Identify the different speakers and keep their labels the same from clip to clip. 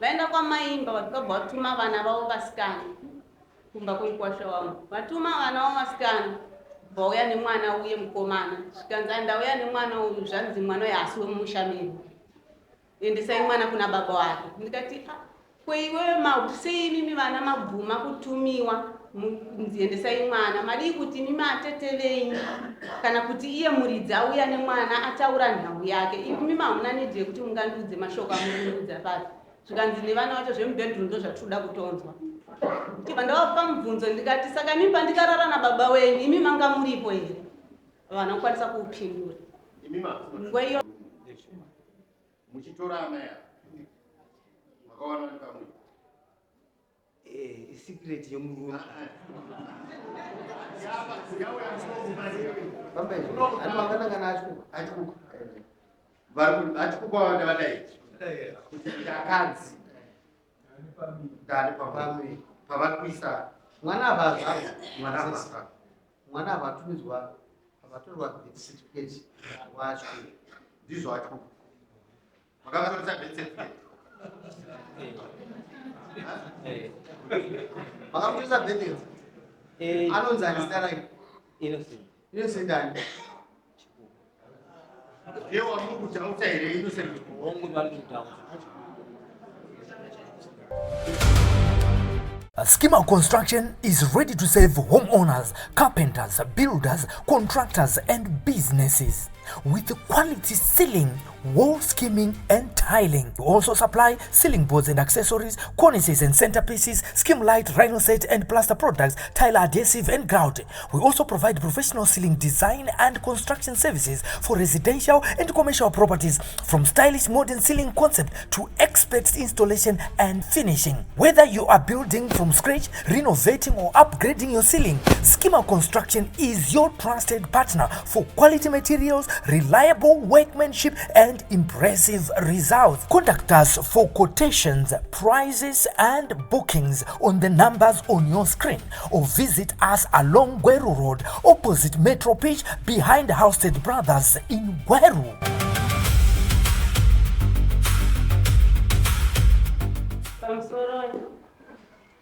Speaker 1: vaenda kwa maimba vakabva vatuma vana vavo vasikana kumba kwekwasha wangu. Vatuma vana vavo vasikana vauya nemwana uye mukomana. Svikanzi ndauya nemwana uyu zvanzi mwana uyu hasi wemumushamiri. Endesai mwana kuna baba wake. Ndikati kweiwe sei mimi vana mabvuma kutumiwa endesai mwana. Madi kuti mimi atete venyu kana kuti iye muridzi auya nemwana ataura nhau yake. Mimi hamuna nedze kuti mungandudze mashoko amunudza pasi. Svikanzi nevana vacho zvemubhedroom ndo zvatoda kutonzwa. Ndibva ndavapa mubvunzo ndikati saka mimi pandikarara nababa wenyu imi manga muripo here? Vana kukwanisa kuupindura. Nguva iyo
Speaker 2: muchitora ana ya makawana ndikamwe
Speaker 3: secret yomurume
Speaker 2: achikuka wanda vadai kuti akadzi ndani pavakuisa
Speaker 3: mwana avatumidzwa avatorwa certificate wacho
Speaker 2: ndizvo achikuka makatoresa certificate
Speaker 3: makatoresa certificate anonzi anisitara innocent ani
Speaker 2: ye wamukutauta here innocent
Speaker 4: Schema Construction is ready to serve homeowners, carpenters, builders, contractors and businesses with quality ceiling, wall skimming and tiling. We also supply ceiling boards and accessories, cornices and centerpieces, skim light, rhino set and plaster products, tile adhesive and grout. We also provide professional ceiling design and construction services for residential and commercial properties, from stylish modern ceiling concept to expert installation and finishing. Whether you are building from scratch, renovating or upgrading your ceiling, Schema Construction is your trusted partner for quality materials, reliable workmanship and impressive results. Contact us for quotations, prices and bookings on the numbers on your screen, or visit us along Gweru Road opposite Metro Pitch behind Housestead Brothers in Gweru.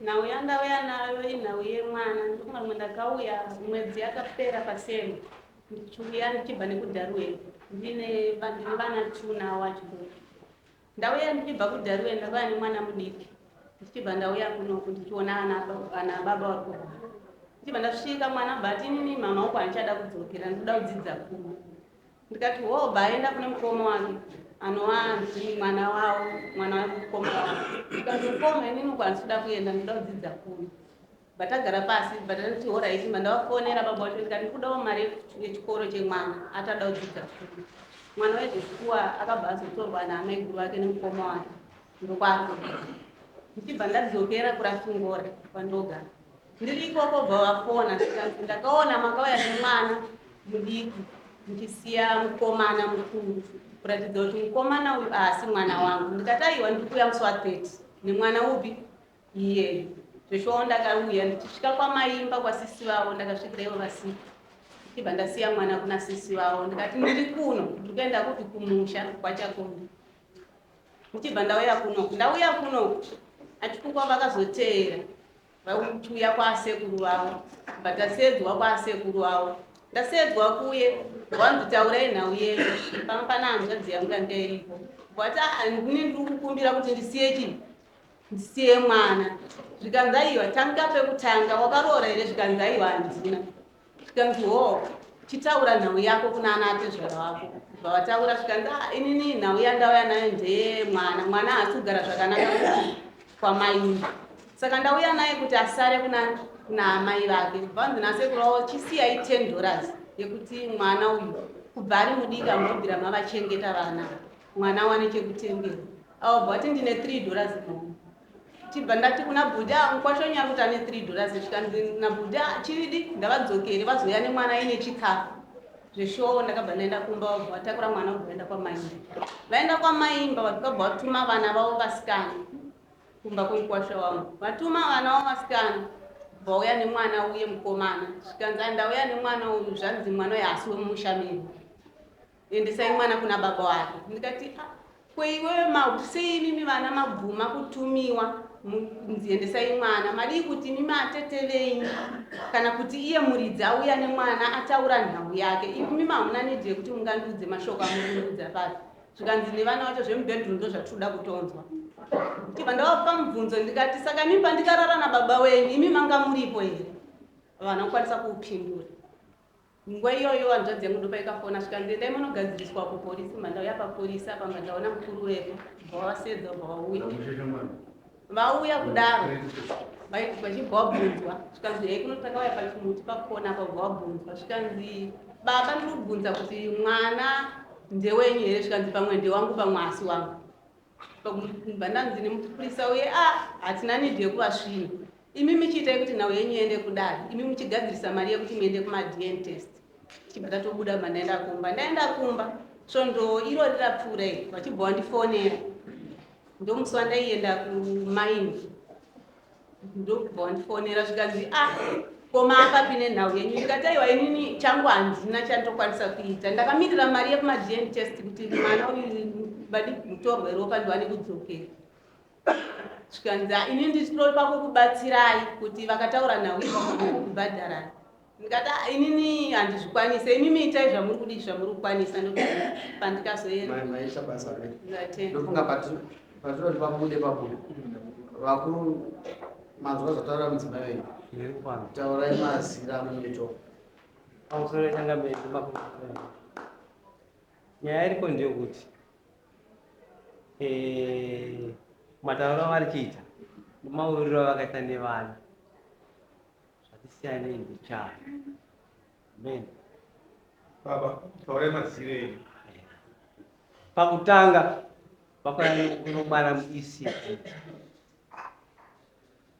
Speaker 1: Nauya ndauya nayo inauye mwana ndikumwe ndakauya mwedzi yakapera paseri ndichuya ndichibva nekudharuwe ndine vana tuna wachidoko. Ndauya ndichibva kudharuwe ndakauya nemwana mudiki ndichibva ndauya kunoku ndichiona ana baba vari kurwara. Ndichibva ndasvika mwana bati inini mama uko andichada kudzokera ndinoda kudzidza kuno. Ndikati baenda kune mukoma wake anowanzi mwana wavo mwana wamukoma wavo. Ndikati mukoma inini uko andinoda kuenda ndinoda kudzidza kuno. Batagara pasi batati alright mandawafonera baba wacho ndikati ndikudawo mari yechikoro chemwana atada kudzidza kuno. Mwana wechikua akabva azotorwa naamai guru wake nemukoma wake ndokwako. Ndichibva ndadzokera kurafingora kwandogara. Ndiri ikoko bva vafona ndakaona makauya nemwana mudiki ndichisiya mukomana mukuru kuratidza kuti mukomana uyu haasi mwana wangu. Ndikati aiwa ndikuuya musi wa30 nemwana upi iye zveshowo ndakauya ndichisvika kwamaimba kwasisi vavo ndakasvikira ivo vasiki. Ndichibva ndasiya mwana kuna sisi vavo ndikati ndiri kuno ndikuenda kuti kumusha kwachakondi. Ndichibva ndauya kuno achikukwa vakazoteera vakuuya kwasekuru vavo vatasedzwa kwasekuru vavo. Ndasedzwa kuye wanzi taurai nhau yenyu pana hanzvadzi yangu yanga iripo bati handini ndiri kukumbira kuti ndisiye chii ndisiye mwana. Zvikanzi aiwa tanga pekutanga wakaroora here? Zvikanzi aiwa handina. Zvikanzi chitaura nhau yako kuna ana atezvara wako. Bva vataura zvikanzi inini nhau yandauya nayo ndeye mwana haasi kugara zvakanaka kwamaimba. Saka ndauya naye kuti asare kuna amai vake. Vanzi nasekuru wavo chisiyai $10 yekuti mwana uyu kubva ari mudiki amubvira mavachengeta vana mwana wane chekutengera. Avo bvati ndine $3 muno. Chibva ndati kuna bhuda mukwashonya kuti ane $3. Zvikanzi nabhuda chiridi ndavadzokere vazoya nemwana ine chikafu. Zveshowo ndakabva ndaenda kumba vatakura mwana ubvaenda kwamaimba. Vaenda kwamaimba vakabva vatuma vana vavo vasikana kumba kwekwasha wangu. Vatuma vana vavo vasikana vauya nemwana uye mukomana. Zvikanzi ndauya nemwana uyu zvanzi mwana uyu haasi wemumushamiri. Endesai mwana kuna baba wake. Ndikati kweiwe sei mimi vana mabvuma kutumiwa nziendesai mwana madi kuti mimi atete venyu kana kuti iye muridzi auya nemwana ataura nhau yake mimi hamuna nidhi yekuti mungandudze mashoko amurudza pasi zvikanzi nevana vacho zvemubhedhuru ndo zvatoda kutonzwa chibva ndavapa mubvunzo ndikati saka mimi pandikarara nababa wenyu imi manga muripo here vana kukwanisa kuupindura nguva iyoyo hanzvadzi yangu ndopaikafona zvikanzi endai munogadziriswa kupolisi mandauya papolisi apa mandaona mukuru wepo vavasedza vauya vauya kudaro vachibva vabvunzwa zvikanzi hei kunotakauya pachimuti pakona pabva vabvunzwa zvikanzi baba ndiri kubvunza kuti mwana ndewenyu here zvikanzi pamwe ndewangu pamwe asi wangu bandanzi nemupurisa uye hatina nidhi yekuvasvina imi muchiitai kuti nhau yenyu ende kudari imi muchigadzirisa mari yekuti muende kumadn test chibva tatobuda mandaenda kumba svondo iro rirapfuura iri vachibva vandifonera ndomusi wandaienda kumaini ndobva vandifonera zvikanzi koma apa pine nhau yenyu ndikataiwa inini changu handina chandokwanisa kuita ndakamirira mari yekumadn test kuti mwana uyu vadi mutorwe ropa ndiwane kudzokera zvikanzi ini ndichitoi pako kubatsirai kuti vakataura nhau kubhadharani ndikati inini handizvikwanisa imi miitai zvamuri kudi zvamuri kukwanisa ndokuti pandikazoenda
Speaker 3: basa ndofunga patinoti pabude vakuru mazuva zataura mudzimai wenyu taurai mazira muito
Speaker 5: pamusoro changambe nyaya iriko ndeyekuti matauro avari kuita nemauriro avakaita nevana zvatisiyana nendicharo amen
Speaker 2: baba taurai mazira enyu
Speaker 5: pakutanga vakauya kunobara muECD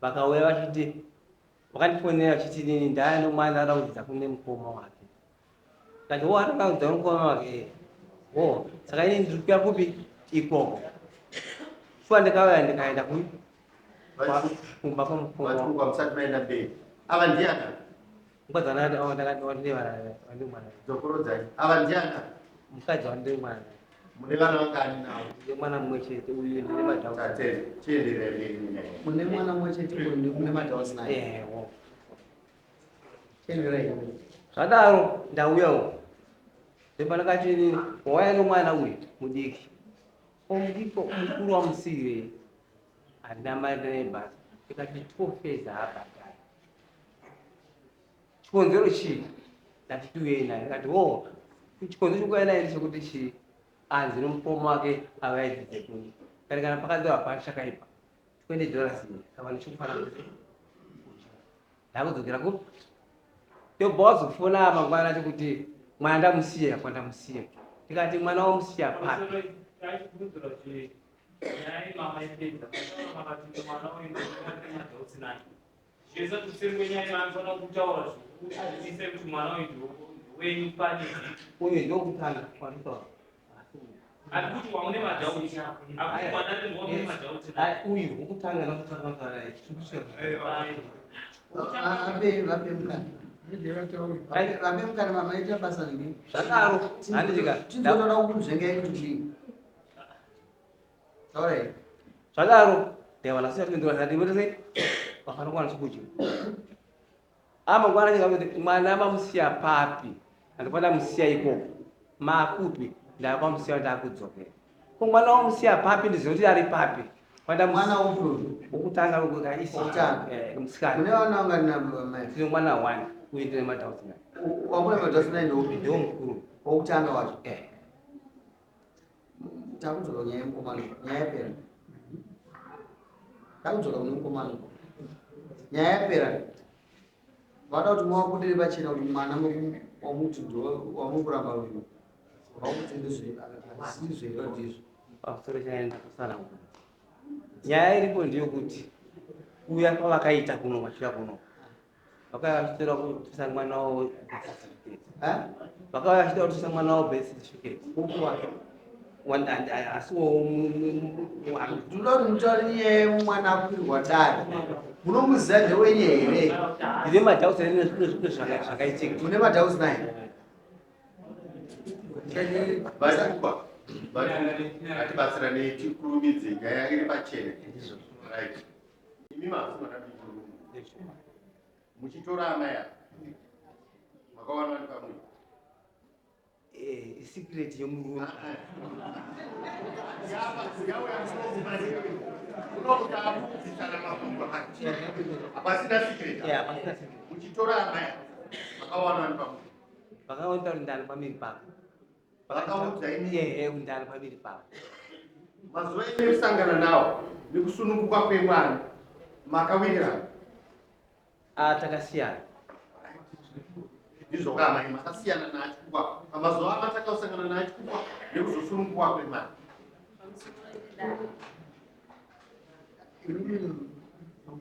Speaker 5: vakauya vachiti vakandifonera vachiti nini ndaya nomwana araudza kune mukoma wake kati araudza mukoma wake saka ini ndiri kuya kupi ikoko shuwa ndikauya ndikaenda kumba kwamukoma
Speaker 2: musati maenda mberi ava ndiana
Speaker 5: mukadzi
Speaker 2: ava ndiana
Speaker 5: mukadzi wandiri mwana
Speaker 2: mune vana vangani navo
Speaker 5: mwana mumwe chete uyu ndine madhausi
Speaker 2: chienderere
Speaker 3: mune mwana mumwe chete mune madhausi naye chienderai
Speaker 5: zvadaro ndauyawo ndepandakati nini wauya nomwana uyu mudiki omudiko mukuru wamusire handina mari nebhasi ikati tofeza abhadhari chikonzero chii ndatiti uyei naye ikati chikonzero chikuuya naye ndechekuti chii anzi nomukoma wake avaidzidze kuni kati kana pakadzorwa pashi chakaipa $20 saka ndichikufanira kuti ndakudzokera ku yobva wazofona mangwana ati kuti mwana ndamusiya kwandamusiya tikati mwana wamusiya papi uyu ndokutanga kwanditaura uyu ukutanga
Speaker 3: vapemukana mamaita basa nini
Speaker 5: zvadaro
Speaker 3: tinzotoda kuzvengai kuti taurai
Speaker 5: zvadaro ndevanasiatindoatimotese vafanokwana chokudya amangwana chingati mwana mamusiya papi handipanda musiya ikoko makupi ndakwamusiya ndakudzokera ko mwana wamusiya papi ndiziva kuti ari papi
Speaker 3: mwana upi
Speaker 5: ukutanga lokukaisi musikana
Speaker 3: mune vana vanganamai
Speaker 5: tine mwana 1 uindire madhausi naye
Speaker 3: wamune madhausi naye ndoupi
Speaker 5: ndiwo mukuru
Speaker 3: wokutanga wacho takudzoka kunyaya yemukomano nyaya yapera takudzoka kune mukomano nyaya yapera vada kuti mawakudiri pachena kuti mwana wamuti wamukuramba uyu wamuti ndizvezviro ndizvo
Speaker 5: pamusoro chaenda kusara nyaya iripo ndeyekuti uya kwavakaita kuno machira kuno vakauya vachitora kutisa mwana wavo vakauya vachitora kutisa mwana wavo birth certificate asiwo
Speaker 3: ndinoda kuti mutoriye mwana akwirwa dare munomuziva ndewenye here
Speaker 5: ndine madhausi nezvimwe zvakaitika
Speaker 3: mune madhausi naye
Speaker 2: atibatsirane tikurumidze nyaya iri pachena. Right. Imi mafuna muchitora amaya makawana ni pamwe.
Speaker 5: Secret yomurume.
Speaker 2: Apasina secret. Muchitora amaya makawana ni pamwe.
Speaker 5: Vakaona undani pamiri pako.
Speaker 2: Vakaudza ini
Speaker 5: undani pamiri pako.
Speaker 2: mazuva ekusangana nawo nekusununguka kwemwana makawirira
Speaker 5: Takasiyana.
Speaker 2: ndizvo kamai makasiyana naachikukwa pamazuva amatakausangana naachikukwa nekuzosununguka kwemwana.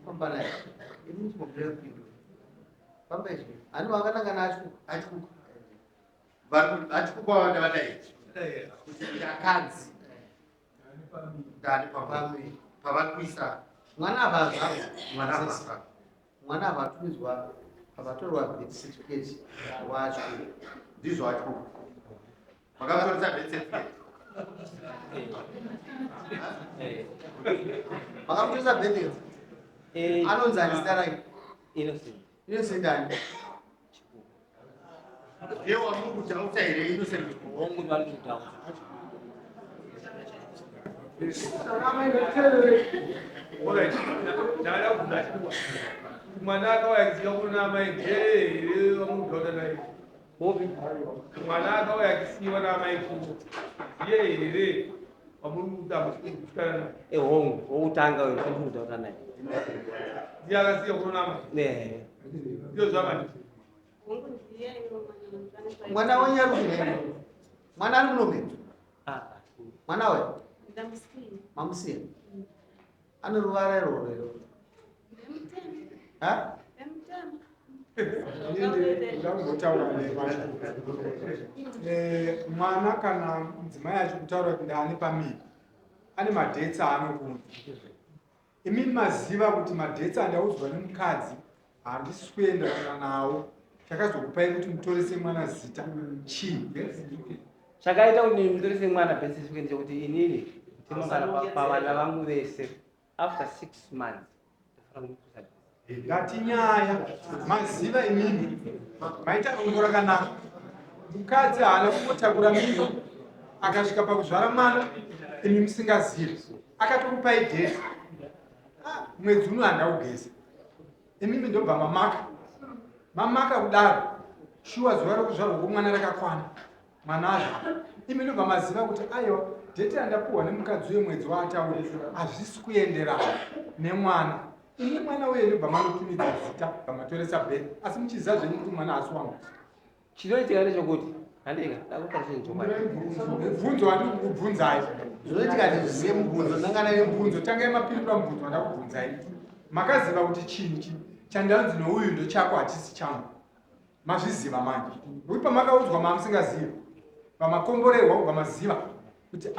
Speaker 3: Pamba naye. Ini chimobhera kupindu. Pamba izvi. Ani wakananga naachikukwa.
Speaker 2: Achikukwa wanda vadai. Kuti ndakanzi. Ndani pamwe pavakuisa
Speaker 3: Mwana abazva.
Speaker 2: mwana abva.
Speaker 3: Mwana abatumidzwa abatorwa birth certificate wacho.
Speaker 2: Ndizvo achikukwa. Makatoresa birth certificate.
Speaker 3: Makatoresa birth certificate. Anonzi zita rake.
Speaker 5: Innocent.
Speaker 3: Innocent ndani.
Speaker 2: Ndiye wamukutaura here Innocent.
Speaker 5: Wangu ndo alikutaura.
Speaker 6: Mwana akawayakisiya kuna mai gere wamudhoda naye.
Speaker 5: Bobi.
Speaker 6: Mwana akawayakisiwa na mai ku. Ye ire wamuda musikana.
Speaker 5: Wangu wokutanga wewe wamudhoda naye.
Speaker 6: Ndiye akasiya kuna mai. Ndio zamani.
Speaker 3: Mwana wanyarume. Mwana arume. Mwana we. Mamusiya. Ano ruvara rworo. Ha?
Speaker 7: Mwana kana mudzimai achikutaura kuti ndani pamiri ane madhetsi aanokunza. Imi maziva kuti madhetsi andaudzwa nemukadzi handisi kuenderana nawo. Chakazokupai kuti mutorese mwana zita chii?
Speaker 5: Chakaita kuti mutorese mwana birth certificate kuti inini tinogara pavana vangu vese after 6 months.
Speaker 7: Ngati nyaya maziva imini maita rumbo rakanaka. Mukadzi haana kungotakura mimba akasvika pakuzvara mwana imi musingazivi akatokupai dheti mwedzi uno handaugeza imimi ndobva mamaka kudaro shuwa zuva rokuzvarwa kwomwana rakakwana mwana azvo imi ndobva maziva kuti aiwa dheti randapuhwa nemukadzi wemwedzi waataura hazvisi kuenderana nemwana. Ini mwana uye ndobva manotumidza zita pamatoresa bheti asi muchiziva zvenyu kuti mwana hasi wangu.
Speaker 5: Chinoitika ndechekuti handika ndakutariseni chokwadi.
Speaker 7: Mubvunzo wandiri kukubvunzai.
Speaker 3: Zvinoitika ndizvizive mubvunzo nangana
Speaker 7: Mubvunzo tangai mapindura mubvunzo wandakubvunzai. Makaziva kuti chinhu chandanzi nouyu ndo chako hatisi changu. Mazviziva manje. Nokuti pamakaudzwa mamusingazivi. Pamakomborerwa kubva maziva kuti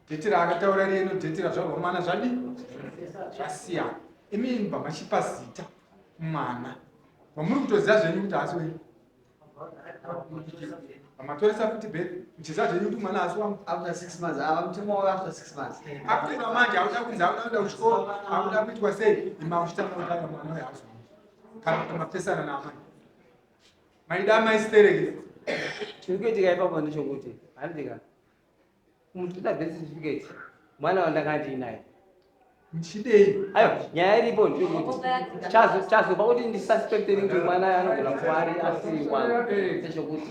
Speaker 7: dheti raakataura rino dheti razvarwa mwana zvadii? Zvasiyana. Imi mbva machipa zita mwana. Vamuri kutoziva zvenyu kuti hasi wenyu. Pamatoresa kuti bheti muchiziva zvenyu kuti mwana hasi wangu.
Speaker 3: after 6 months. Mutemo wavo after 6 months.
Speaker 7: Akura manje hauda kunzi hauda kuenda kuchikoro hauda kuitwa sei ima uchitanga kutanga mwana uyo hasi kana kuti mapesana naamai maida maisitereke.
Speaker 5: Chiri kuitika ipapo ndechekuti handika mutoda birth certificate mwana wandanga ndinaye
Speaker 7: Muchidei.
Speaker 5: aiwa nyaya iripo ndeyekuti chazopa kuti ndisuspecteri kuti mwana anogona kuva ari asiri wangu ndechekuti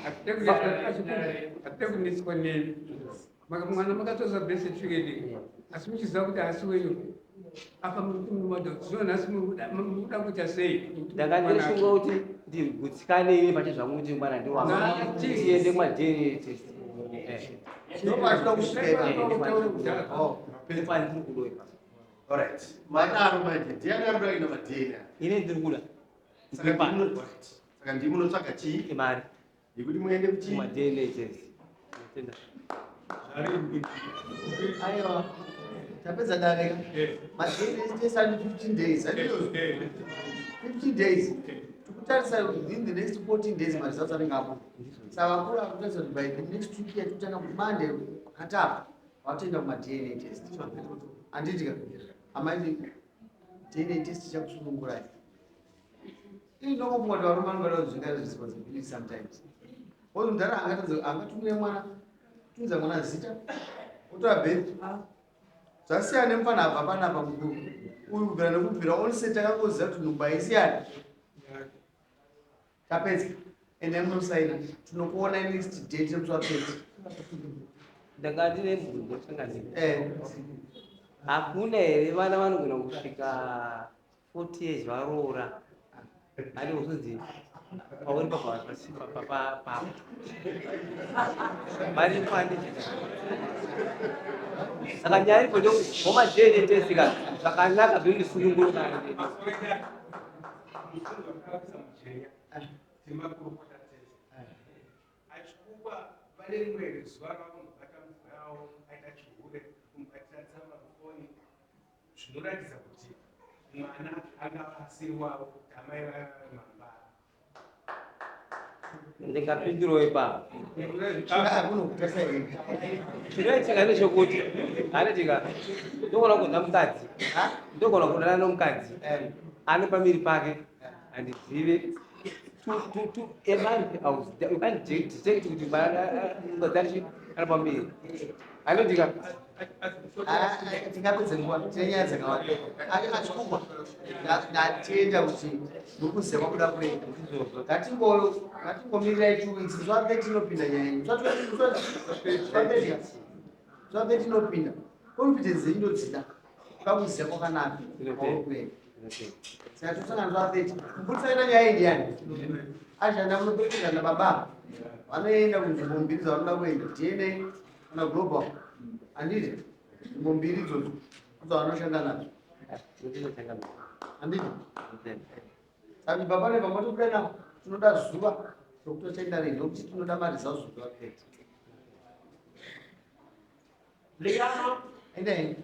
Speaker 6: Hatide kuniswa nemi. Mwana makatosa birth certificate. Asi muchiziva kuti hasi wenyu. Apa muri zvino nhasi muda kuita sei?
Speaker 5: ndanga ndirisunga kuti ndigutsikane ine pache zvangu kuti mwana ndiwangu tiende kuma-DNA test.
Speaker 3: Ndopachida kusvika
Speaker 5: Ndiri kudoipa.
Speaker 2: Alright. Madaro manje ndiani ari kuda kuenda madhena.
Speaker 5: Ine ndiri kuda
Speaker 2: Saka ndimi munotsvaga chii?
Speaker 5: imari
Speaker 2: Yekuti muende kuchii?
Speaker 5: kuma-DNA test. Tenda.
Speaker 3: aiwa tapedza dare madhesi ane 15 days. 15 days. Tikutarisa within the next 14 days maresults anenge apo. Saka vakuru akutarisa kuti by the next week yatotanga Monday atapa watoenda kuma-DNA test handiti amaiti DNA test chakusunungurai inongomoti varume vanoda kuzvinga responsibility sometimes ozi mudhara angatumire mwana tunza mwana zita otora birth zvasiyana nemufana abva panapa mukuru uyu kubvira nekubvira onse takangoziva kuti nhumbu haisiyana tapedza ende munosaina tinokuona next date yemusi wapedza
Speaker 5: ndakati nebvunzo tsanganini hakuna here vana vanogona kusvika 40 years varoora ari kuzonzi pauri papapapapapapo vari kwani saka nyari kuti vomajene tesika zvakanaka zvindisununguruka
Speaker 6: achikupa vane rimwe zuva ravanobata mvura yavo aita chihure kumubatira tsama mufoni zvinoratidza kuti mwana akavasiriwavo amai vamambara
Speaker 5: ndingapindiro ipapo chinoitika nechekuti anatika ndogona kunza mukadzi ndogona kudana nomukadzi ane pamiri pake handizive ukanidetect kuti mukadzi ari pamiri anotika
Speaker 3: tingapedze nguva tinenyaya dzakawanda achikubwa ngatienda kuti nokuzema kuda kuenda ngatingomirirai 2 weeks zvave tinopinda nyaya yenyu zvave tinopinda confidence inodzida kakuziva kwakanaka kuenda saka tosangana zvave kuputsaina nyaya yendiani ashanda munoperekeza nababa vanoenda kunzvimbo mbiri dzavanoda kuenda DNA kana global handiti nzvimbo mbiri idzodzo dzavanoshanda nadzo handiti saka baba nebaba tokuda navo tinoda zuva rokutochaenda rei nokuti tinoda maresults kuti vapedza endai